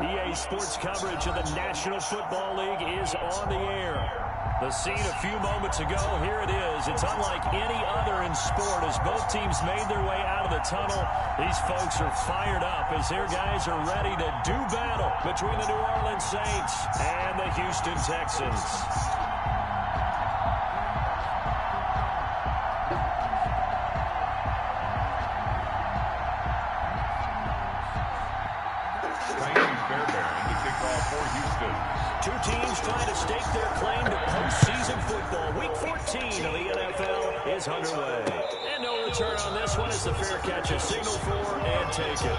EA Sports coverage of the National Football League is on the air. The scene a few moments ago, here it is. It's unlike any other in sport as both teams made their way out of the tunnel. These folks are fired up as their guys are ready to do battle between the New Orleans Saints and the Houston Texans. Two teams trying to stake their claim to postseason football. Week 14 of the NFL is underway. And no return on this one as the fair catch is signaled for and taken.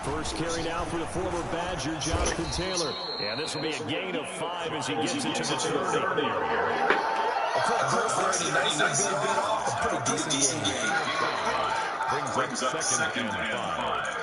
First carry now for the former Badger, Jonathan Taylor. And this will be a gain of 5 as he gets into the 30. A pretty decent game. Brings up second and 5.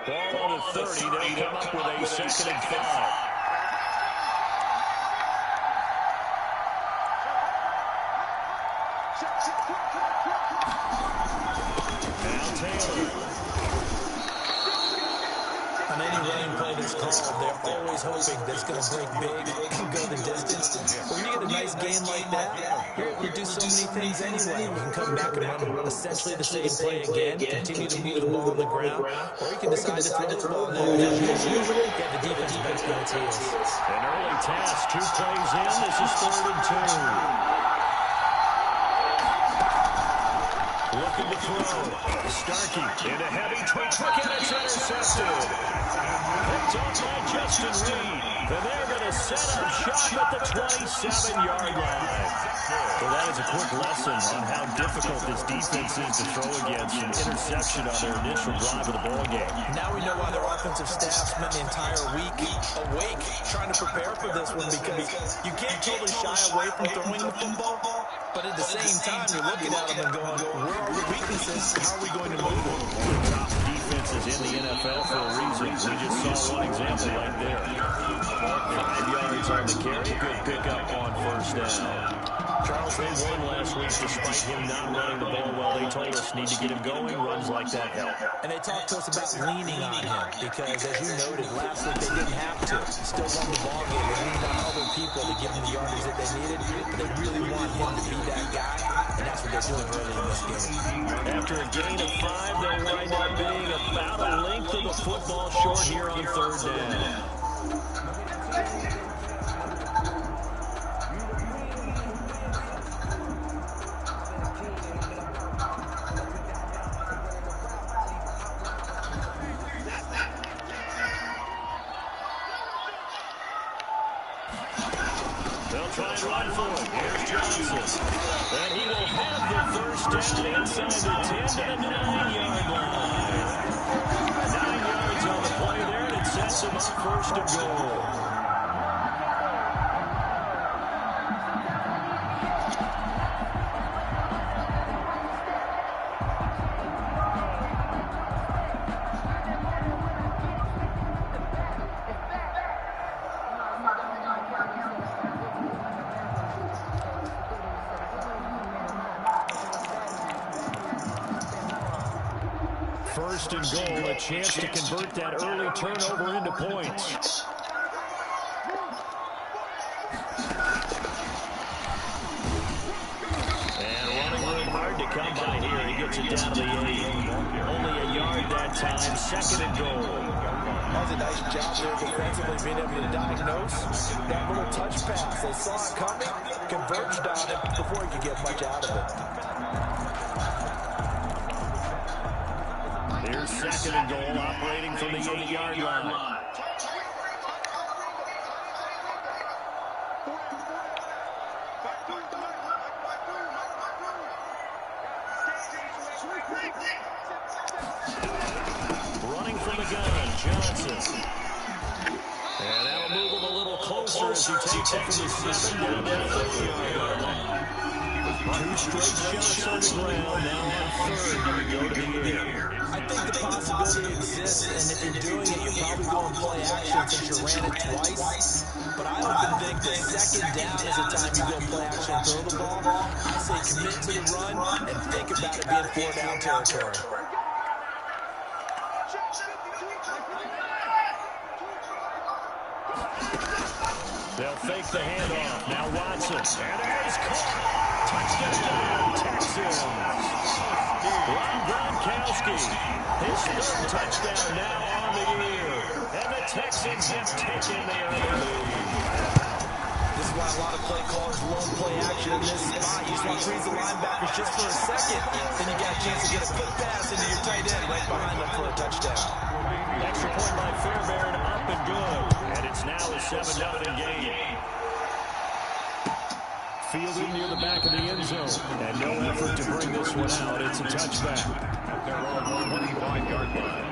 Ball on the 30. They'll come up with a second and 5. Now Taylor. On any running play that's called, they're always hoping that it's going to break big and go the distance. When you get a nice game like that, you're able to do so many things anyway. You can come back and run essentially the same play again, continue to move the ball on the ground, or you can decide to throw the ball now. Usually, get the defense back on its heels. An early task, 2 plays in. This is 3rd and 2. Looking to throw. Starkey into heavy traffic, and it's intercepted. Picked off by Justin Reed. And they're going to set up shop at the 27-yard line. So that is a quick lesson on how difficult this defense is to throw against. An interception on their initial drive of the ballgame. Now we know why their offensive staff spent the entire week awake trying to prepare for this one, because you can't totally shy away from throwing the football. But at the same time, you're looking at them and going, where are the weaknesses? How are we going to move them? One of the top defenses in the NFL for a reason. We just saw one example right there. 5 yards on the carry. Good pickup on first down. Charles, they won last week despite him not running the ball well. They told us need to get him going. Runs like that help. And they talked to us about leaning on him because, as you noted, last week they didn't have to. Still won the ball game. They leaned on other people to give them the yardage that they needed. But they really want him to be that guy, and that's what they're doing early in this game. After a gain of 5, they'll wind up being about a length of the football short here on 3rd down. They'll try and run for it. Here's Johnson. And he will have the first down inside the 10 to the 9-yard line. 9 yards on the play there, and it sets him up 1st and goal. First and goal, a chance to convert that early turnover into points. And running room hard to come by here. He gets it down to the 8. Only a yard down. that time. Second and goal. That was a nice job there defensively, being able to diagnose that little touch pass. They saw it coming, converged on it before he could get much out of it. Here's second and goal, operating from the 8-yard line. Running from the gun, Johnson. And that'll move him a little closer as he takes it from the 7 down to the 4-yard line. 2 straight shots on the ground, now on third, he would go to the air. I think the possibility exists, and if you're doing it, you're probably going to play action since you ran it twice. But I often think that second down is the time you go play action and throw the ball. I say commit to the run and think about it being 4-down territory. They'll fake the handoff. Now Watson. And it is caught. Touchdown, Texans. Rob Gronkowski. His third touchdown now on the year. And the Texans have taken their lead. This is why a lot of play callers love play action in this spot. You just want to freeze the linebackers just for a second. Then you got a chance to get a quick pass into your tight end right behind them for a touchdown. Extra point by Fairbairn, up and good. And it's now a 7-0 game. Fielded near the back of the end zone. And no effort to bring this one out. It's a touchback. At their own 25-yard line.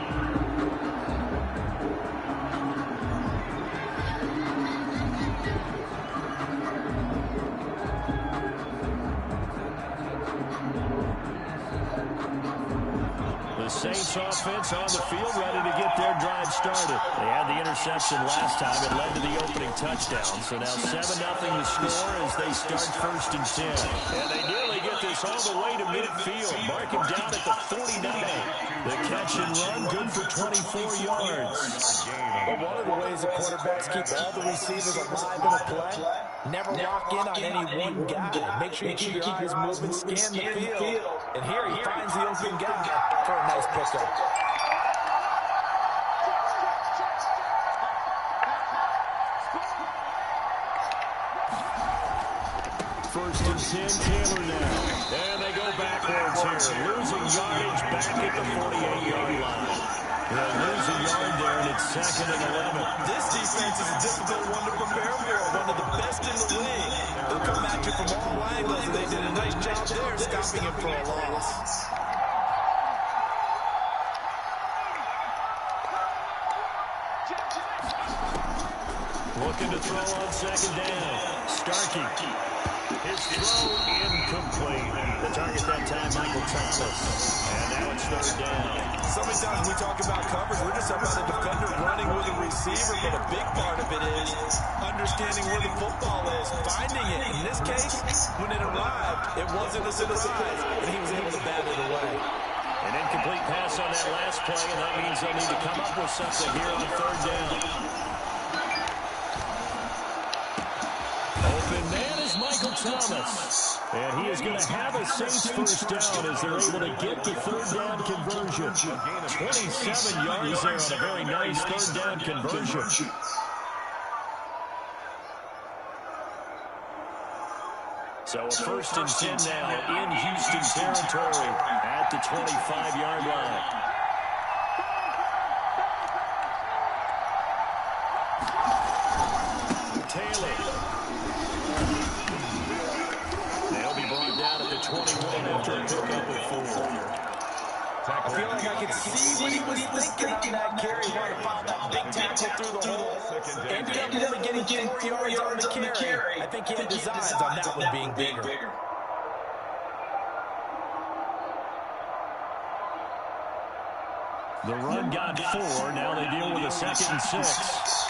The Saints offense on the field, ready to get their drive started. They had the interception last time. It led to the opening touchdown. So now 7-0 the score as they start 1st and 10. And they nearly get this all the way to midfield. Mark him down at the 49. The catch and run, good for 24 yards. But one of the ways the quarterbacks keep all the receivers alive in a play, never lock in on any one guy. Make sure you keep your eyes moving, scan the field. And here he finds the open guy for a nice pickup. First and 10, Taylor now. And they go backwards here. Losing yardage back at the 48-yard line. They'll lose a yard there, and it's 2nd and 11. This defense is a difficult one to prepare for. One of the best in the league. They'll come at you from all angles, and they did a nice job there stopping him for a loss. Looking to throw on 2nd down. Starkey. His throw incomplete. The target that time, Michael Thomas. And now it's 3rd down. So many times we talk about coverage, we're just about a defender running with a receiver, but a big part of it is understanding where the football is, finding it. In this case, when it arrived, it wasn't a surprise, and he was able to bat it away. An incomplete pass on that last play, and that means they'll need to come up with something here on 3rd down. Open man is Michael Thomas. And he is going to have a Saints 1st down as they're able to get the 3rd down conversion. 27 yards there on a very nice 3rd down conversion. So a 1st and 10 now in Houston territory at the 25-yard line. Taylor. They'll be brought down at the 21 after a pickup of 4. I feel like I could see what he was thinking on that carry. He wanted to follow that big tackle through the hole. Ended up only getting 4 yards on the carry. I think he had designs on that one being bigger. The run got 4. Now they deal with a 2nd and 6.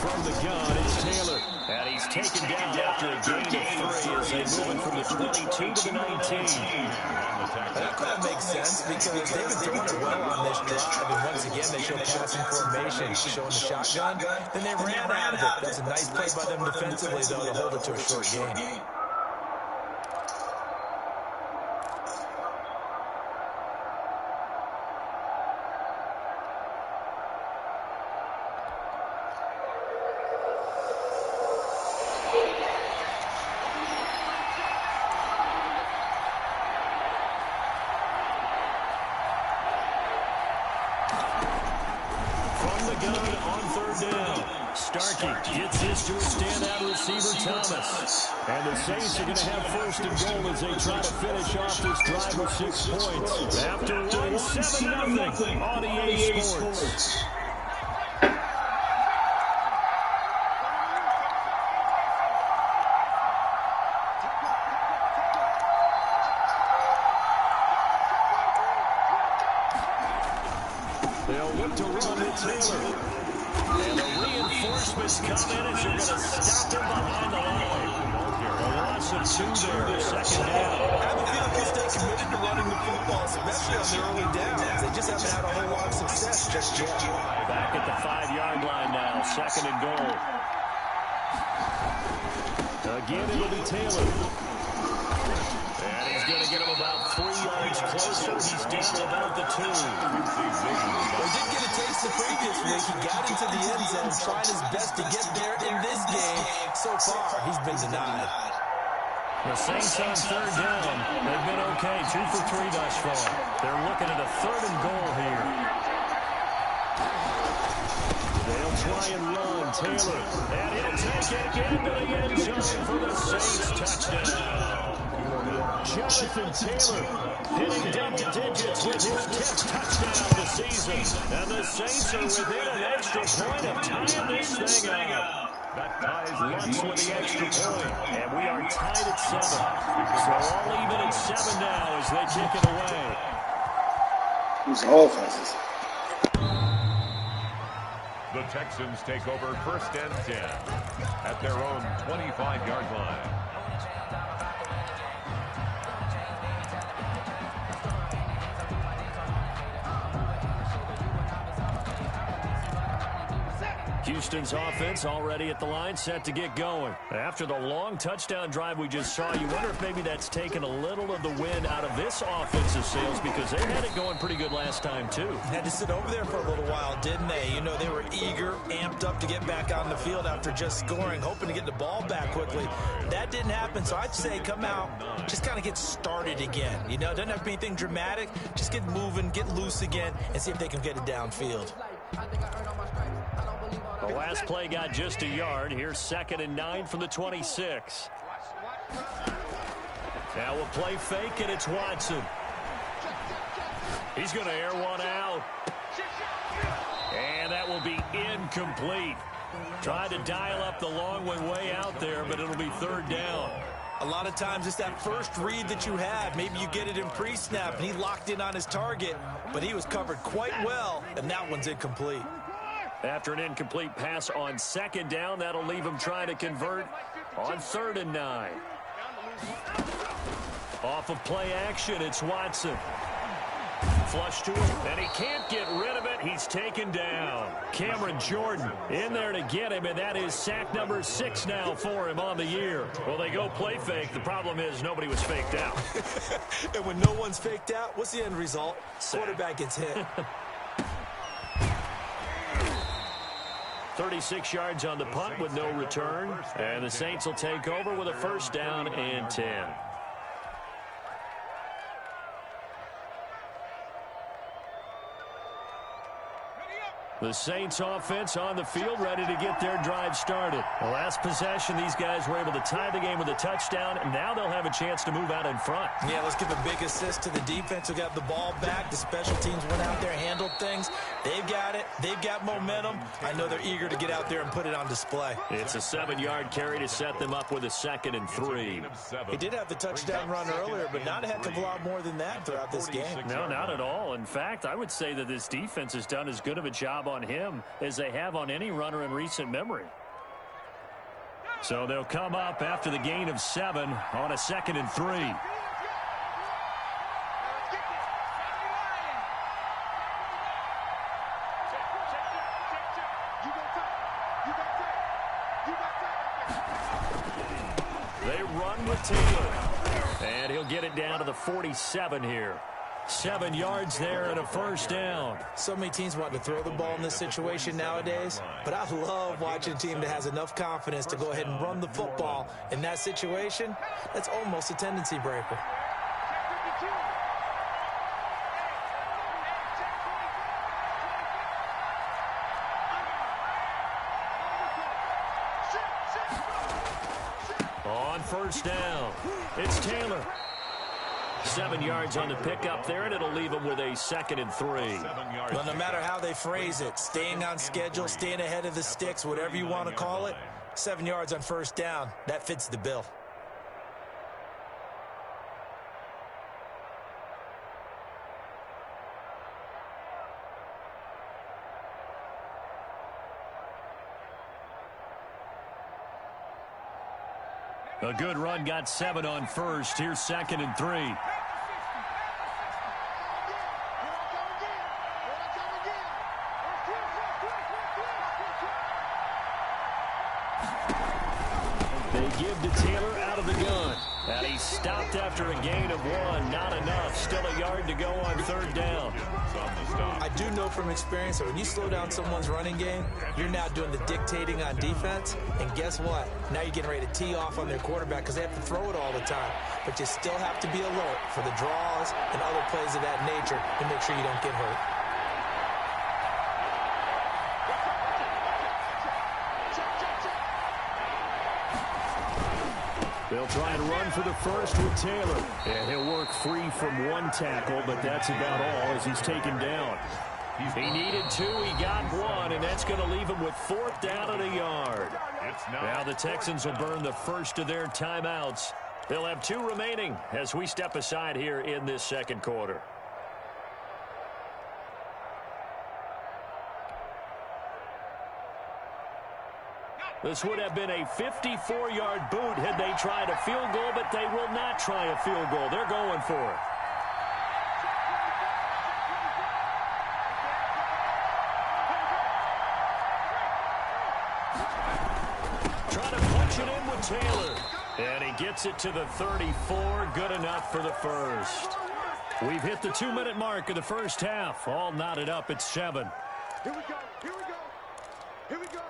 From the gun, it's Taylor. And he's he's taken down after a gain of 3 as they move it from the 22 to the 19. That call makes sense because they've been throwing it well on this drive, and once again they show passing formation, showing the shotgun. Then they ran out of it. That's a nice play by them defensively, though, to hold it to a short game. Gets this to a standout receiver, Thomas. And the Saints are going to have first and goal as they try to finish off this drive with 6 points. After one, 7-0 on EA Sports. They'll look to run with Taylor. And the reinforcements come in as they're going to stop him behind the line. A loss of 2 there, second down. I have a feeling they'll stay committed to running the football, especially on their early downs. They just haven't had a whole lot of success just yet. Back at the 5-yard line now, second and goal. Again, it'll be Taylor. And he's going to get him about 3 yards closer. He's down about the 2. They did get a taste the previous week. He got into the end zone, trying his best to get there in this game. So far, he's been denied. The Saints on third down. They've been okay, 2 for 3 thus far. They're looking at a third and goal here. They'll try and run. Taylor. And he'll take it into the end zone for the Saints touchdown. Jonathan Taylor hitting double digits with his 10th touchdown of the season. And the Saints are within an extra point of tying this thing up. That ties Lutz with the extra point. And we are tied at 7. So all even at 7 now as they kick it away. Who's offenses? The Texans take over first and 10 at their own 25-yard line. Houston's offense already at the line, set to get going. After the long touchdown drive we just saw, you wonder if maybe that's taken a little of the wind out of this offensive sails because they had it going pretty good last time, too. Had to sit over there for a little while, didn't they? You know, they were eager, amped up to get back on the field after just scoring, hoping to get the ball back quickly. That didn't happen, so I'd say come out, just kind of get started again. You know, it doesn't have to be anything dramatic. Just get moving, get loose again, and see if they can get it downfield. The last play got just a yard. Here's 2nd and 9 from the 26. Now we'll play fake, and it's Watson. He's going to air one out. And that will be incomplete. Tried to dial up the long one way out there, but it'll be 3rd down. A lot of times it's that first read that you have. Maybe you get it in pre-snap, and he locked in on his target, but he was covered quite well, and that one's incomplete. After an incomplete pass on 2nd down, that'll leave him trying to convert on 3rd and 9. Off of play action, it's Watson. Flush to him, and he can't get rid of it. He's taken down. Cameron Jordan in there to get him, and that is sack number 6 now for him on the year. Well, they go play fake. The problem is nobody was faked out. And when no one's faked out, what's the end result? Quarterback gets hit. 36 yards on the punt with no return. And the Saints will take over with a 1st down and 10. The Saints offense on the field, ready to get their drive started. The last possession, these guys were able to tie the game with a touchdown, and now they'll have a chance to move out in front. Yeah, let's give a big assist to the defense who got the ball back. The special teams went out there, handled things. They've got it. They've got momentum. I know they're eager to get out there and put it on display. It's a 7-yard carry to set them up with a 2nd and 3. He did have the touchdown run earlier, but not a heck of a lot more than that throughout this game. No, not at all. In fact, I would say that this defense has done as good of a job on him as they have on any runner in recent memory. So they'll come up after the gain of 7 on a 2nd and 3. They run with Taylor. And he'll get it down to the 47 here. 7 yards there and a first down. So many teams want to throw the ball in this situation nowadays, but I love watching a team that has enough confidence to go ahead and run the football. In that situation, that's almost a tendency breaker. On first down, it's Taylor. 7 yards on the pickup there, and it'll leave them with a 2nd and 3. Well, no matter how they phrase it, staying on schedule, staying ahead of the sticks, whatever you want to call it, 7 yards on first down, that fits the bill. A good run, got 7 on first. Here's 2nd and 3. They give to Taylor out of the gun. And he stopped after a gain of 1. Not enough. Still a yard to go on 3rd down. I do know from experience that when you slow down someone's running game, you're now doing the dictating on defense. And guess what? Now you're getting ready to tee off on their quarterback because they have to throw it all the time. But you still have to be alert for the draws and other plays of that nature to make sure you don't get hurt. They'll try and run for the first with Taylor. And he'll work free from 1 tackle, but that's about all as he's taken down. He needed 2, he got 1, and that's going to leave him with 4th down and a yard. Now the Texans will burn the first of their timeouts. They'll have 2 remaining as we step aside here in this 2nd quarter. This would have been a 54-yard boot had they tried a field goal, but they will not try a field goal. They're going for it. Trying to punch it in with Taylor. And he gets it to the 34. Good enough for the first. We've hit the 2-minute mark of the first half. All knotted up at 7. Here we go. Here we go. Here we go.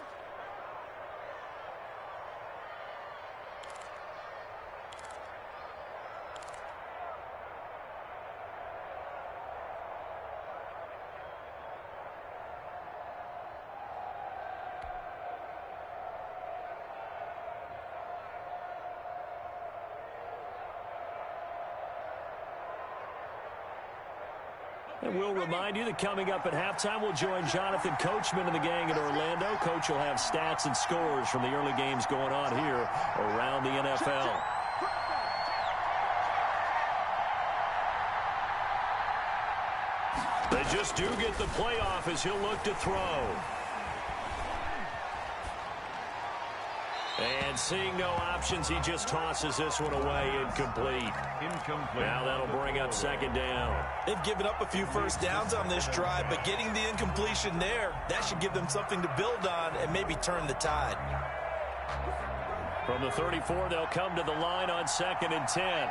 And we'll remind you that coming up at halftime, we'll join Jonathan Coachman and the gang in Orlando. Coach will have stats and scores from the early games going on here around the NFL. They just do get the playoff as he'll look to throw. And seeing no options, he just tosses this one away, incomplete. Now that'll bring up 2nd down. They've given up a few first downs on this drive, but getting the incompletion there, that should give them something to build on and maybe turn the tide. From the 34, they'll come to the line on 2nd and 10.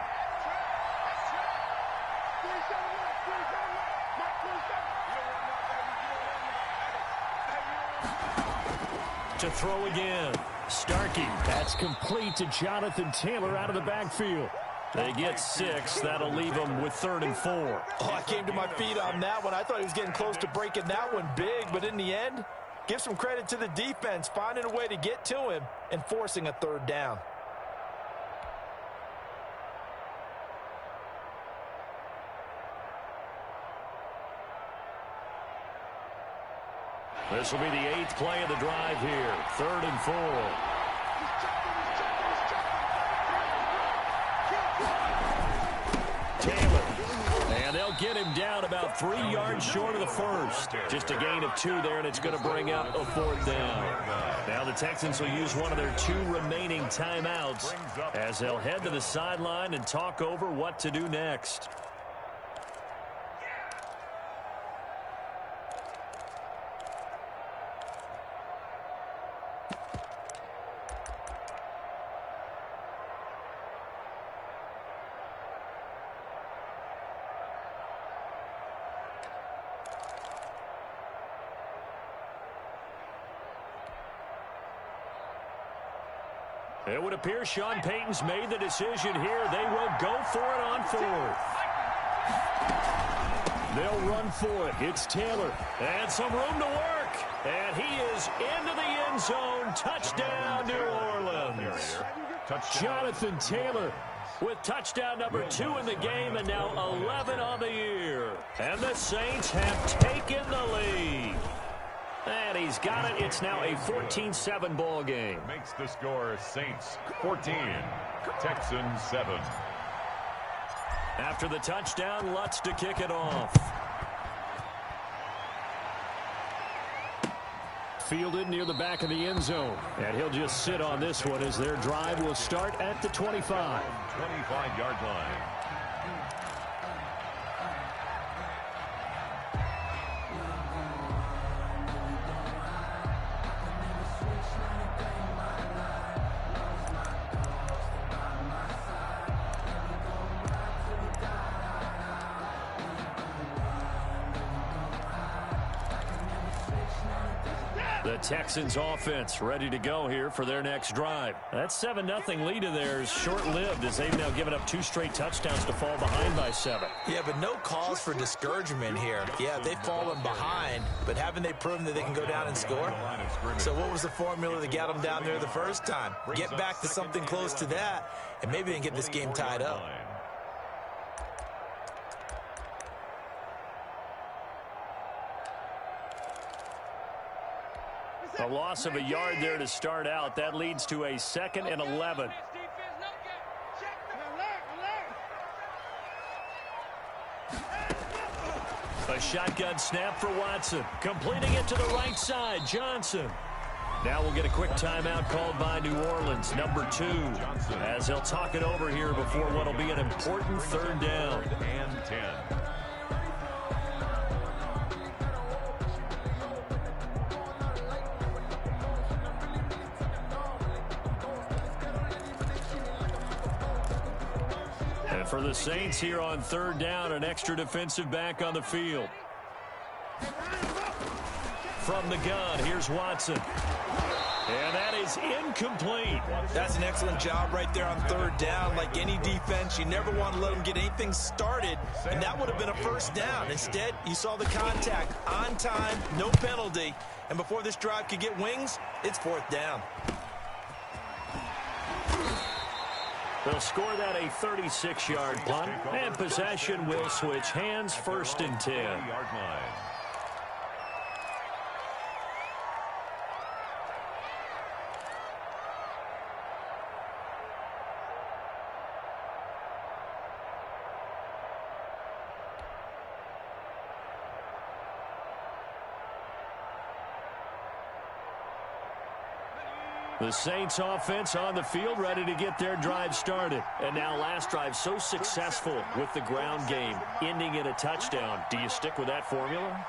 To throw again. Starkey. That's complete to Jonathan Taylor out of the backfield. They get 6. That'll leave them with 3rd and 4. Oh, I came to my feet on that one. I thought he was getting close to breaking that one big, but in the end, give some credit to the defense, finding a way to get to him and forcing a 3rd down. This will be the 8th play of the drive here. 3rd and 4. Taylor. And they'll get him down about 3 yards short of the first. Just a gain of 2 there, and it's going to bring up a 4th down. Now the Texans will use one of their 2 remaining timeouts as they'll head to the sideline and talk over what to do next. It would appear Sean Payton's made the decision here. They will go for it on 4th. They'll run for it. It's Taylor. And some room to work. And he is into the end zone. Touchdown, New Orleans. Jonathan Taylor with touchdown number 2 in the game and now 11 on the year. And the Saints have taken the lead. And he's got it. It's now a 14-7 ball game. Makes the score Saints 14, Texans 7. After the touchdown, Lutz to kick it off. Fielded near the back of the end zone. And he'll just sit on this one as their drive will start at the 25. 25-yard line. The Texans offense ready to go here for their next drive. That 7-0 lead of theirs short-lived as they've now given up 2 straight touchdowns to fall behind by 7. Yeah, but no cause for discouragement here. Yeah, they've fallen behind, but haven't they proven that they can go down and score? So what was the formula that got them down there the first time? Get back to something close to that, and maybe they can get this game tied up. A loss of a yard there to start out. That leads to a 2nd and 11. A shotgun snap for Watson. Completing it to the right side, Johnson. Now we'll get a quick timeout called by New Orleans, number 2, as they'll talk it over here before what will be an important 3rd down. And 10. For the Saints here on 3rd down, an extra defensive back on the field. From the gun, here's Watson. And that is incomplete. That's an excellent job right there on 3rd down. Like any defense, you never want to let them get anything started, and that would have been a 1st down. Instead, you saw the contact on time, no penalty, and before this drive could get wings, it's 4th down. They'll score that a 36-yard punt, and possession will switch hands, 1st and 10. Yard line. The Saints offense on the field ready to get their drive started. And now last drive so successful with the ground game, ending in a touchdown. Do you stick with that formula?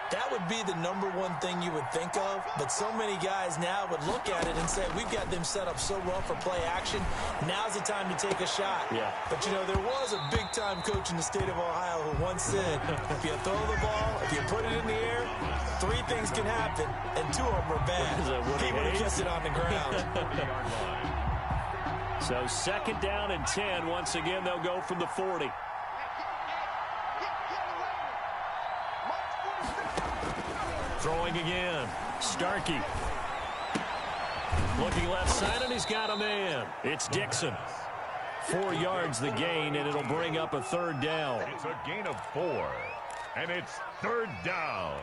That would be the number 1 thing you would think of, but so many guys now would look at it and say, we've got them set up so well for play action. Now's the time to take a shot. Yeah. But, you know, there was a big-time coach in the state of Ohio who once said, if you throw the ball, if you put it in the air, 3 things can happen, and 2 of them are bad. He would have kissed it on the ground. So 2nd down and 10. Once again, they'll go from the 40. Throwing again. Starkey. Looking left side, and he's got a man. It's Dixon. 4 yards the gain, and it'll bring up a 3rd down. It's a gain of 4, and it's 3rd down.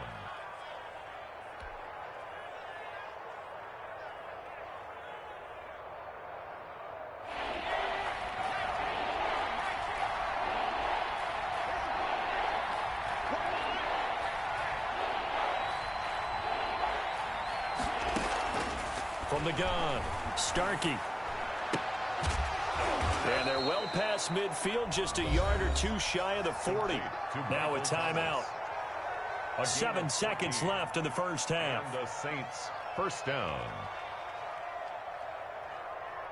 from the gun. Starkey. And they're well past midfield, just a yard or two shy of the 40. Now a timeout. 7 seconds left in the first half. And the Saints first down.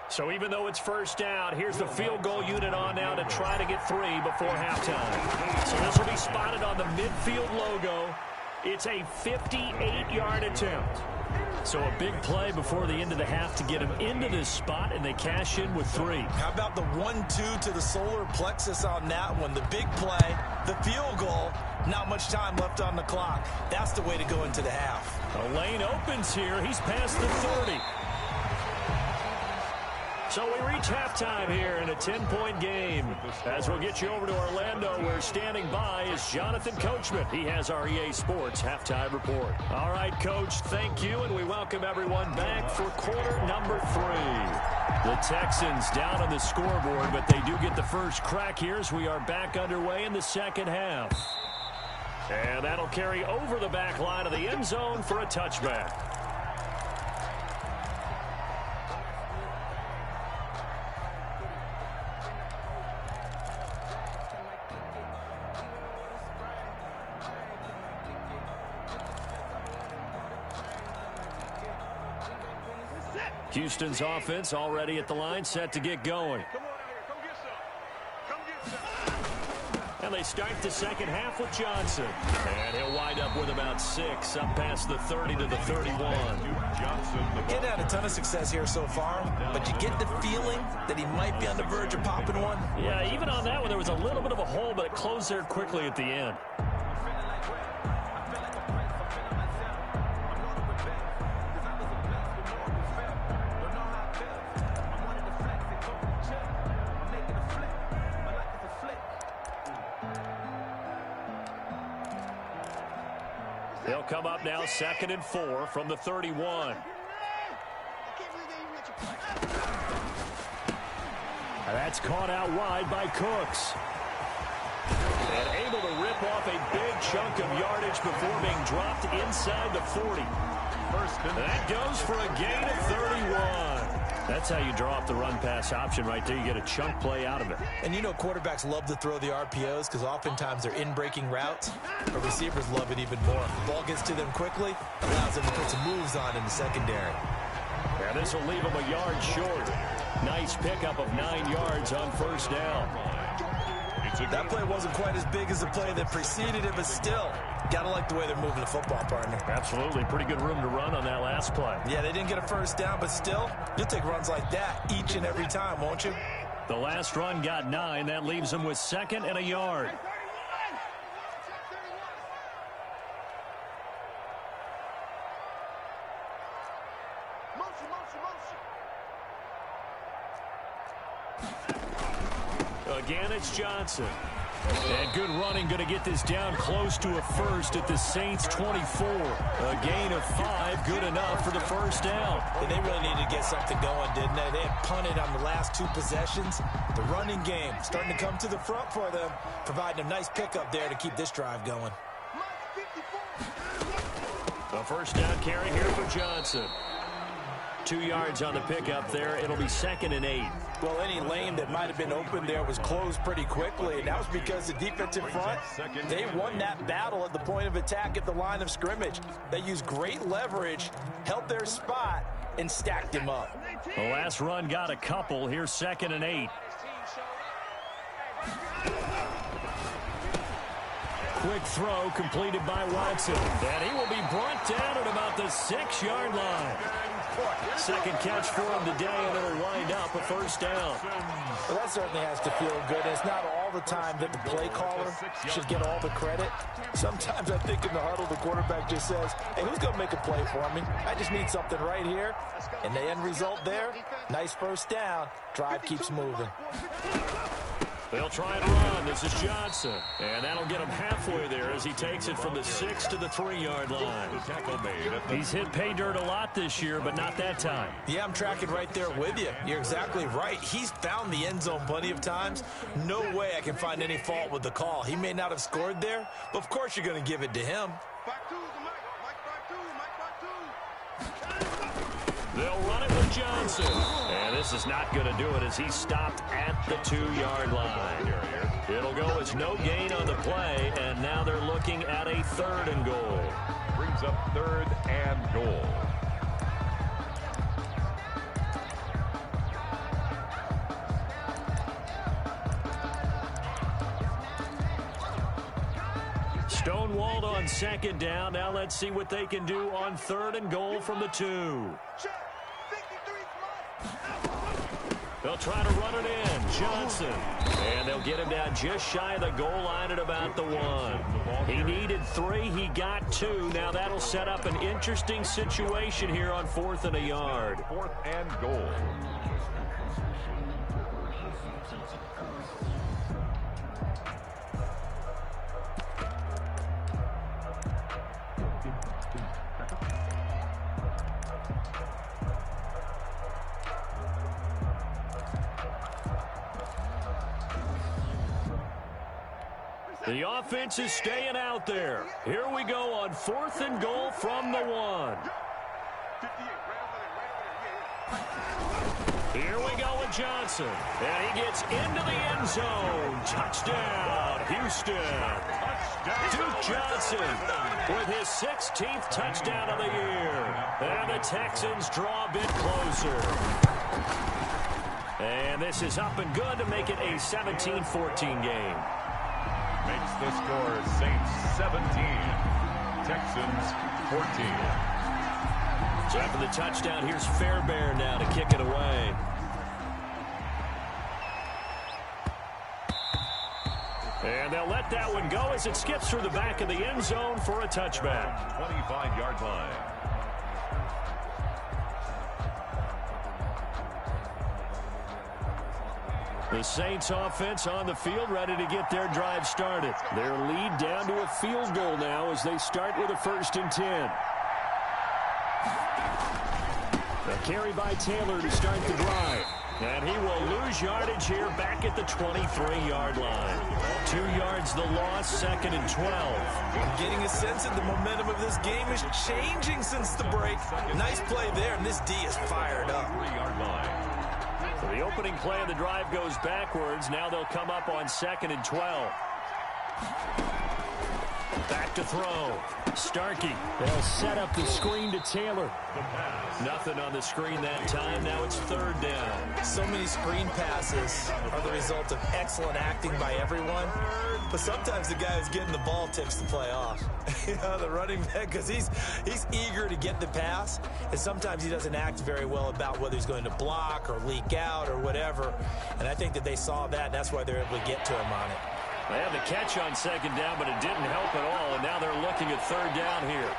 So even though it's first down, here's the field goal unit on now to try to get 3 before halftime. So this will be spotted on the midfield logo. It's a 58-yard attempt. So a big play before the end of the half to get them into this spot, and they cash in with 3. How about the 1-2 to the solar plexus on that one? The big play, the field goal, not much time left on the clock. That's the way to go into the half. A lane opens here. He's past the 30. So we reach halftime here in a 10-point game. As we'll get you over to Orlando, where standing by is Jonathan Coachman. He has our EA Sports halftime report. All right, Coach, thank you, and we welcome everyone back for quarter number 3. The Texans down on the scoreboard, but they do get the first crack here as we are back underway in the second half. And that'll carry over the back line of the end zone for a touchback. Houston's offense already at the line, set to get going. And they start the second half with Johnson. And he'll wind up with about 6, up past the 30 to the 31. Getting had a ton of success here so far, but you get the feeling that he might be on the verge of popping one. Yeah, even on that one, there was a little bit of a hole, but it closed there quickly at the end. They'll come up now 2nd and 4 from the 31. And that's caught out wide by Cooks. And able to rip off a big chunk of yardage before being dropped inside the 40. And that goes for a gain of 31. That's how you draw up the run-pass option right there. You get a chunk play out of it. And you know quarterbacks love to throw the RPOs because oftentimes they're in-breaking routes, but receivers love it even more. Ball gets to them quickly, allows them to put some moves on in the secondary. And this will leave them a yard short. Nice pickup of 9 yards on first down. That play wasn't quite as big as the play that preceded it, but still, got to like the way they're moving the football, partner. Absolutely. Pretty good room to run on that last play. Yeah, they didn't get a first down, but still, you'll take runs like that each and every time, won't you? The last run got 9. That leaves them with 2nd and a yard. Again, it's Johnson. And good running, going to get this down close to a first at the Saints 24. A gain of 5, good enough for the first down. And they really needed to get something going, didn't they? They had punted on the last 2 possessions. The running game starting to come to the front for them, providing a nice pickup there to keep this drive going. A first down carry here for Johnson. 2 yards on the pickup there. It'll be 2nd and 8. Well, any lane that might have been open there was closed pretty quickly, and that was because the defensive front, they won that battle at the point of attack at the line of scrimmage. They used great leverage, held their spot, and stacked him up. The last run got a couple. Here's 2nd and 8. Quick throw completed by Watson. And he will be brought down at about the 6-yard line. Second catch for him today, and it'll wind up a first down. Well, that certainly has to feel good. It's not all the time that the play caller should get all the credit. Sometimes I think in the huddle, the quarterback just says, hey, who's going to make a play for me? I just need something right here. And the end result there, nice first down. Drive keeps moving. They'll try and run. This is Johnson. And that'll get him halfway there as he takes it from the 6 to the 3-yard line. He's hit pay dirt a lot this year, but not that time. Yeah, I'm tracking right there with you. You're exactly right. He's found the end zone plenty of times. No way I can find any fault with the call. He may not have scored there, but of course you're going to give it to him. They'll run it with Johnson. And this is not going to do it as he stopped at the 2-yard line. It'll go as no gain on the play, and now they're looking at a 3rd and goal. Brings up 3rd and goal. Stonewalled on 2nd down. Now let's see what they can do on 3rd and goal from the 2. They'll try to run it in. Johnson. And they'll get him down just shy of the goal line at about the 1. He needed 3. He got 2. Now that'll set up an interesting situation here on 4th and a yard. 4th and goal. The offense is staying out there. Here we go on 4th and goal from the 1. Here we go with Johnson. And he gets into the end zone. Touchdown, Houston. Duke Johnson with his 16th touchdown of the year. And the Texans draw a bit closer. And this is up and good to make it a 17-14 game. Makes the score Saints 17, Texans 14. So after the touchdown, here's Fairbairn now to kick it away. And they'll let that one go as it skips through the back of the end zone for a touchback. 25-yard line. The Saints offense on the field ready to get their drive started. Their lead down to a field goal now as they start with a 1st and 10. A carry by Taylor to start the drive. And he will lose yardage here back at the 23-yard line. 2 yards the loss, 2nd and 12. I'm getting a sense that the momentum of this game is changing since the break. Nice play there, and this D is fired up. 3-yard line. So the opening play of the drive goes backwards. Now they'll come up on 2nd and 12. Back to throw. Starkey. They'll set up the screen to Taylor. Nothing on the screen that time. Now it's 3rd down. So many screen passes are the result of excellent acting by everyone. But sometimes the guy who's getting the ball tips the play off. You know, the running back, because he's eager to get the pass. And sometimes he doesn't act very well about whether he's going to block or leak out or whatever. And I think that they saw that, and that's why they're able to get to him on it. They had the catch on 2nd down, but it didn't help at all. And now they're looking at 3rd down here.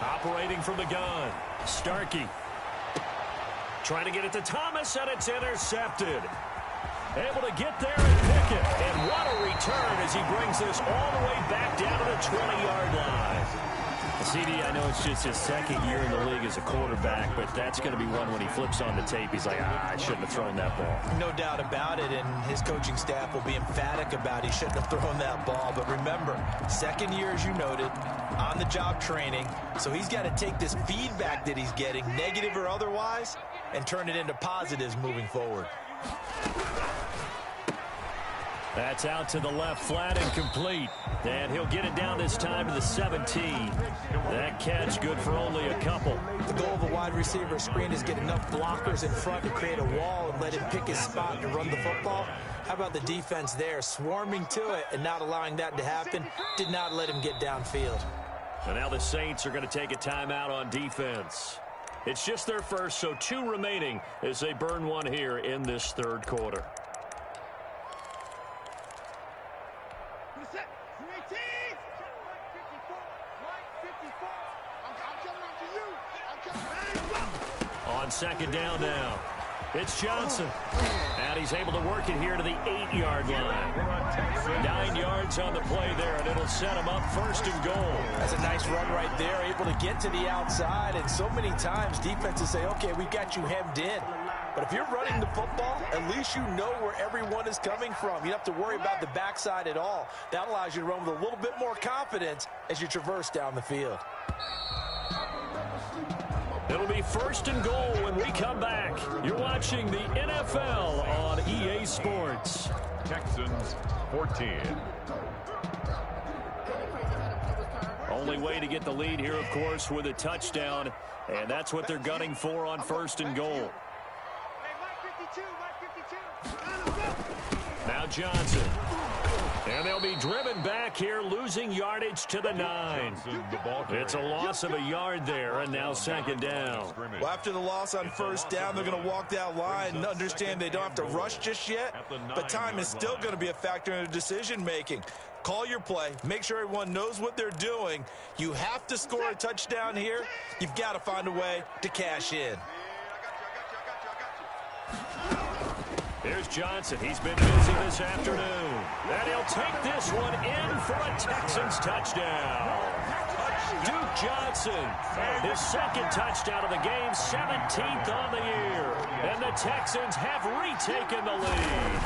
Operating from the gun. Starkey. Trying to get it to Thomas, and it's intercepted. Able to get there and pick it. And what a return as he brings this all the way back down to the 20-yard line. CD, I know it's just his 2nd year in the league as a quarterback, but that's going to be one when he flips on the tape. He's like, I shouldn't have thrown that ball. No doubt about it, and his coaching staff will be emphatic about he shouldn't have thrown that ball. But remember, 2nd year, as you noted, on-the-job training. So he's got to take this feedback that he's getting, negative or otherwise, and turn it into positives moving forward. That's out to the left, flat and complete. And he'll get it down this time to the 17. That catch good for only a couple. The goal of a wide receiver screen is get enough blockers in front to create a wall and let him pick his spot to run the football. How about the defense there, swarming to it and not allowing that to happen? Did not let him get downfield. And now the Saints are going to take a timeout on defense. It's just their first, so 2 remaining as they burn one here in this 3rd quarter. On 2nd down now, it's Johnson. And he's able to work it here to the 8-yard line. 9 yards on the play there, and it'll set him up 1st and goal. That's a nice run right there, able to get to the outside. And so many times defenses say, okay, we got you hemmed in. But if you're running the football, at least you know where everyone is coming from. You don't have to worry about the backside at all. That allows you to run with a little bit more confidence as you traverse down the field. It'll be 1st and goal when we come back. You're watching the NFL on EA Sports. Texans 14. Only way to get the lead here, of course, with a touchdown. And that's what they're gunning for on 1st and goal. Now Johnson. And they'll be driven back here, losing yardage to the 9. It's a loss of a yard there, and now 2nd down. Well, after the loss on 1st down, they're going to walk that line and understand they don't have to rush just yet, but time is still going to be a factor in their decision-making. Call your play. Make sure everyone knows what they're doing. You have to score a touchdown here. You've got to find a way to cash in. Here's Johnson. He's been busy this afternoon. And he'll take this one in for a Texans touchdown. Duke Johnson, his 2nd touchdown of the game, 17th on the year. And the Texans have retaken the lead.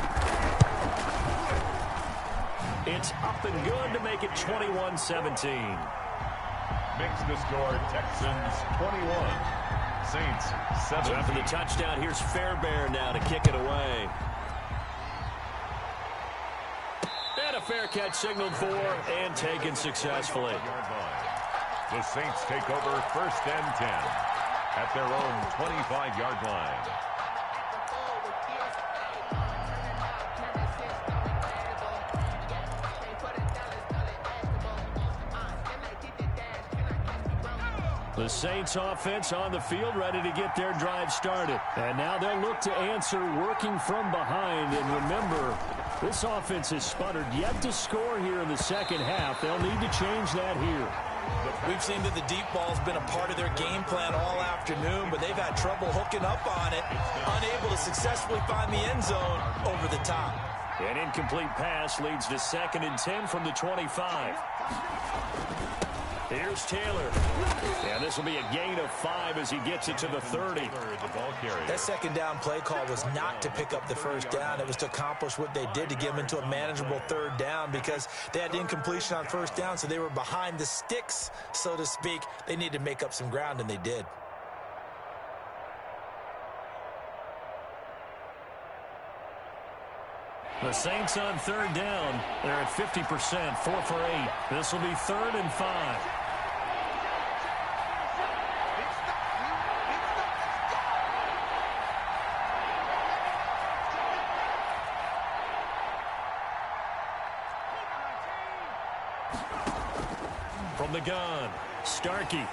It's up and good to make it 21-17. Makes the score Texans 21. Saints 7. So after the touchdown, here's Fairbairn now to kick it away. And a fair catch signaled for and taken successfully. The Saints take over 1st and 10 at their own 25-yard line. The Saints offense on the field, ready to get their drive started. And now they'll look to answer working from behind. And remember, this offense has sputtered yet to score here in the 2nd half. They'll need to change that here. We've seen that the deep ball's been a part of their game plan all afternoon, but they've had trouble hooking up on it, unable to successfully find the end zone over the top. An incomplete pass leads to 2nd and 10 from the 25. Here's Taylor. And this will be a gain of 5 as he gets it to the 30. That 2nd down play call was not to pick up the 1st down. It was to accomplish what they did to get them into a manageable 3rd down because they had incompletion on 1st down, so they were behind the sticks, so to speak. They needed to make up some ground, and they did. The Saints on 3rd down. They're at 50%, 4 for 8. This will be 3rd and 5. From the gun, Starkey.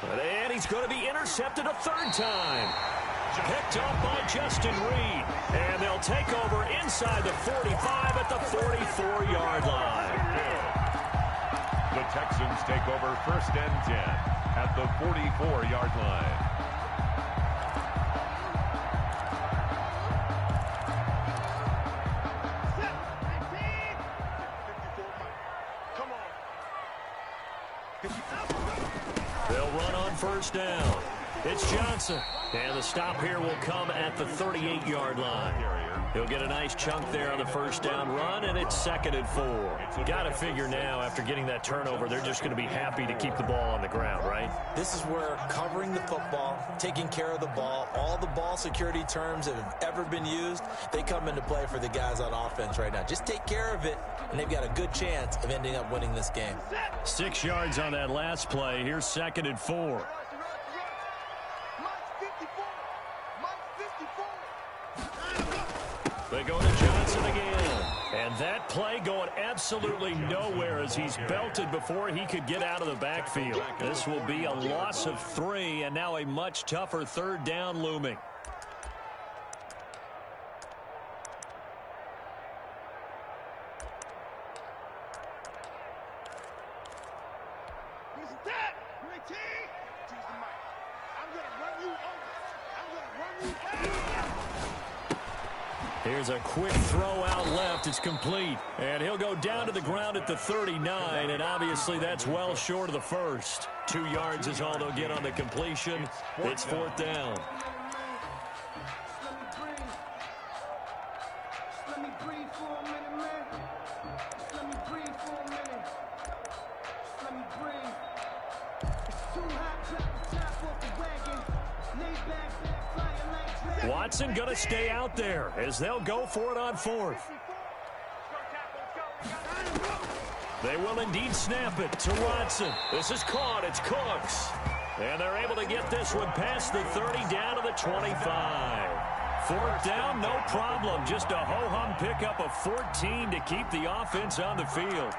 And he's going to be intercepted a 3rd time. Picked up by Justin Reed. And they'll take over inside the 45 at the 44-yard line. The Texans take over 1st and 10 at the 44-yard line. They'll run on 1st down. It's Johnson. And the stop here will come at the 38-yard line. He'll get a nice chunk there on the 1st down run, and it's 2nd and 4. Got to figure now, after getting that turnover, they're just going to be happy to keep the ball on the ground, right? This is where covering the football, taking care of the ball, all the ball security terms that have ever been used, they come into play for the guys on offense right now. Just take care of it, and they've got a good chance of ending up winning this game. 6 yards on that last play. Here's 2nd and 4. They go to Johnson again. And that play going absolutely nowhere as he's belted before he could get out of the backfield. This will be a loss of 3, and now a much tougher 3rd down looming. Here's a quick throw out left. It's complete. And he'll go down to the ground at the 39, and obviously that's well short of the first. 2 yards is all they'll get on the completion. It's 4th down. Watson going to stay out there as they'll go for it on 4th. They will indeed snap it to Watson. This is caught. It's Cooks. And they're able to get this one past the 30 down to the 25. 4th down, no problem. Just a ho-hum pickup of 14 to keep the offense on the field.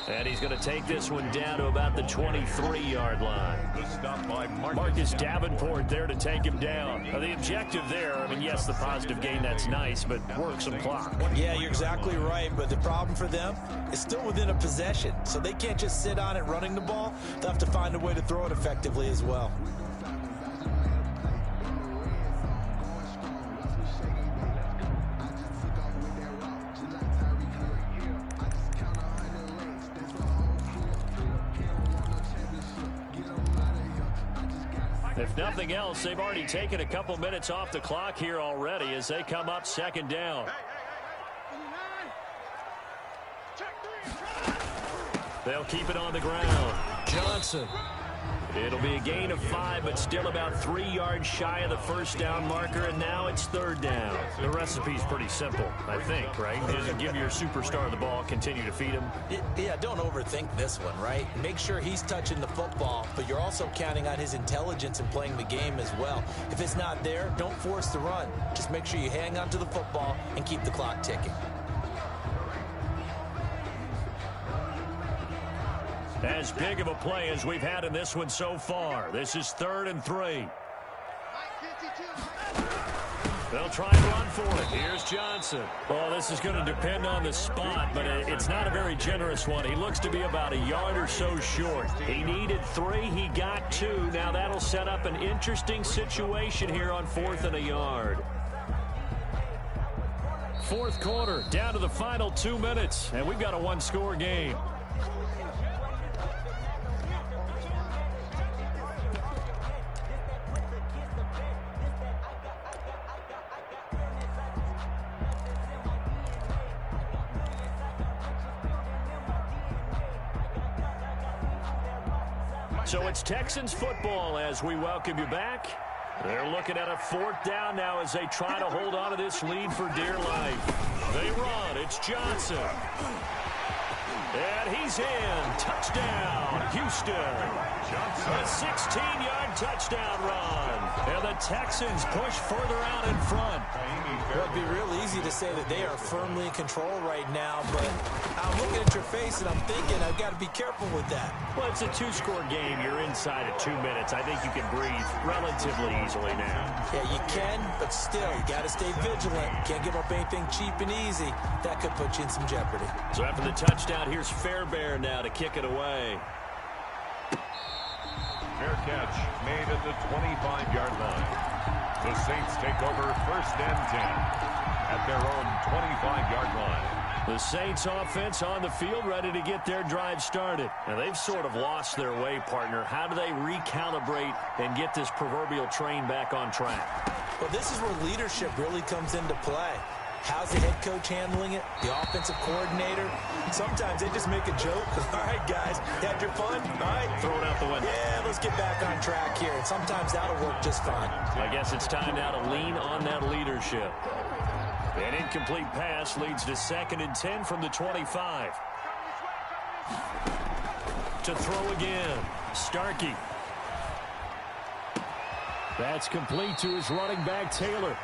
And he's going to take this one down to about the 23-yard line. The stop by Marcus Davenport there to take him down. The objective there, I mean, yes, the positive gain, that's nice, but work some clock. Yeah, you're exactly right, but the problem for them is still within a possession, so they can't just sit on it running the ball. They'll have to find a way to throw it effectively as well. If nothing else, they've already taken a couple minutes off the clock here already as they come up 2nd down. They'll keep it on the ground. Johnson. It'll be a gain of 5, but still about 3 yards shy of the 1st down marker, and now it's 3rd down. The recipe's pretty simple, I think, right? Just give your superstar the ball, continue to feed him. Yeah, don't overthink this one, right? Make sure he's touching the football, but you're also counting on his intelligence in playing the game as well. If it's not there, don't force the run. Just make sure you hang on to the football and keep the clock ticking. As big of a play as we've had in this one so far. This is 3rd and 3. They'll try and run for it. Here's Johnson. Well, this is going to depend on the spot, but it's not a very generous one. He looks to be about a yard or so short. He needed 3. He got 2. Now that'll set up an interesting situation here on 4th and a yard. 4th quarter, down to the final 2 minutes, and we've got a 1-score game. So it's Texans football as we welcome you back. They're looking at a 4th down now as they try to hold on to this lead for dear life. They run. It's Johnson. And he's in. Touchdown, Houston. A 16-yard touchdown run. And the Texans push further out in front. Well, it'd be real easy to say that they are firmly in control right now, but I'm looking at your face and I'm thinking I've got to be careful with that. Well, it's a 2-score game. You're inside of 2 minutes. I think you can breathe relatively easily now. Yeah, you can, but still, you got to stay vigilant. Can't give up anything cheap and easy. That could put you in some jeopardy. So after the touchdown, here's Fairbairn now to kick it away. Fair catch made at the 25-yard line. The Saints take over 1st and 10 at their own 25-yard line. The Saints offense on the field ready to get their drive started. And they've sort of lost their way, partner. How do they recalibrate and get this proverbial train back on track? Well, this is where leadership really comes into play. How's the head coach handling it? The offensive coordinator? Sometimes they just make a joke. All right, guys, you had your fun? All right. Throw it out the window. Yeah, let's get back on track here. And sometimes that'll work just fine. I guess it's time now to lean on that leadership. An incomplete pass leads to 2nd and 10 from the 25. To throw again. Starkey. That's complete to his running back, Taylor.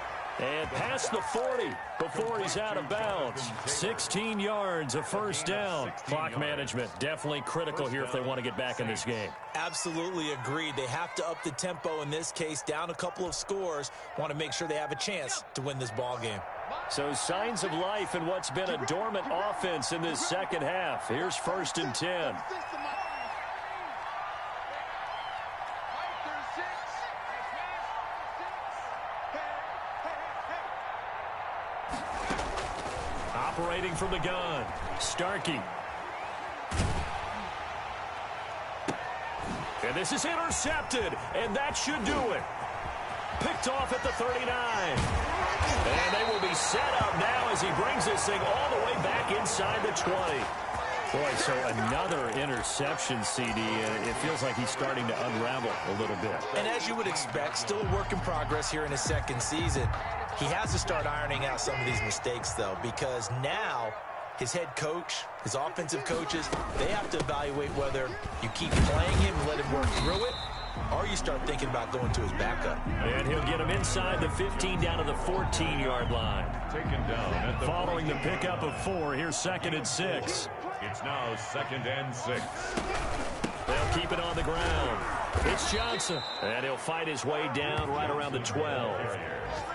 And past the 40 before he's out of bounds. 16 yards, a first down. Clock management definitely critical here if they want to get back in this game. Absolutely agreed. They have to up the tempo in this case, down a couple of scores. Want to make sure they have a chance to win this ball game. So signs of life in what's been a dormant offense in this second half. Here's 1st and 10. Operating from the gun, Starkey. And this is intercepted, and that should do it. Picked off at the 39. And they will be set up now as he brings this thing all the way back inside the 20. Boy, so another interception, CD, and it feels like he's starting to unravel a little bit. And as you would expect, still a work in progress here in his second season. He has to start ironing out some of these mistakes, though, because now his head coach, his offensive coaches, they have to evaluate whether you keep playing him and let him work through it, or you start thinking about going to his backup. And he'll get him inside the 15 down to the 14-yard line. Taken down at the Following the pickup of 4, here's 2nd and 6. It's now 2nd and 6. They'll keep it on the ground. It's Johnson. And he'll fight his way down right around the 12.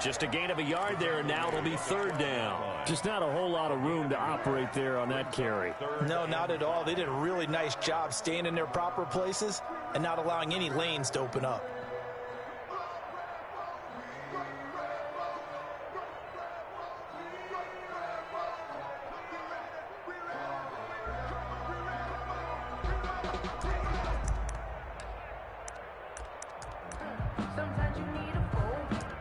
Just a gain of a yard there, and now it'll be 3rd down. Just not a whole lot of room to operate there on that carry. No, not at all. They did a really nice job staying in their proper places and not allowing any lanes to open up. Sometimes you need a fool,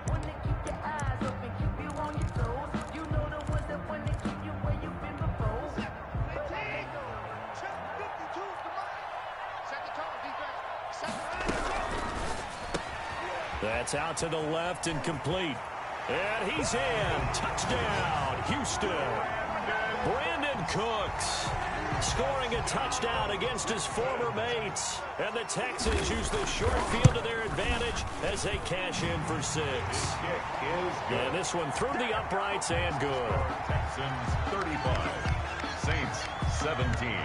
one to keep your eyes open, keep you on your toes. You know the ones that want to keep you where you've been before. That's out to the left and complete. And he's in. Touchdown, Houston. Brandon Cooks scoring a touchdown against his former mates. And the Texans use the short field to their advantage as they cash in for 6. And this one through the uprights and good. Texans 35, Saints 17.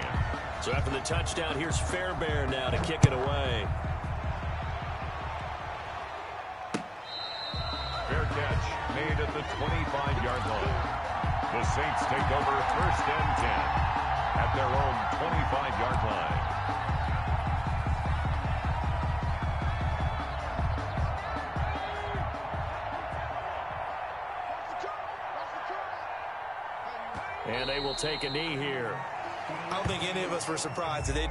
So after the touchdown, here's Fairbairn now to kick it away. Fair catch made at the 25-yard line. The Saints take over 1st and 10 at their own 25-yard line. And they will take a knee here. I don't think any of us were surprised that they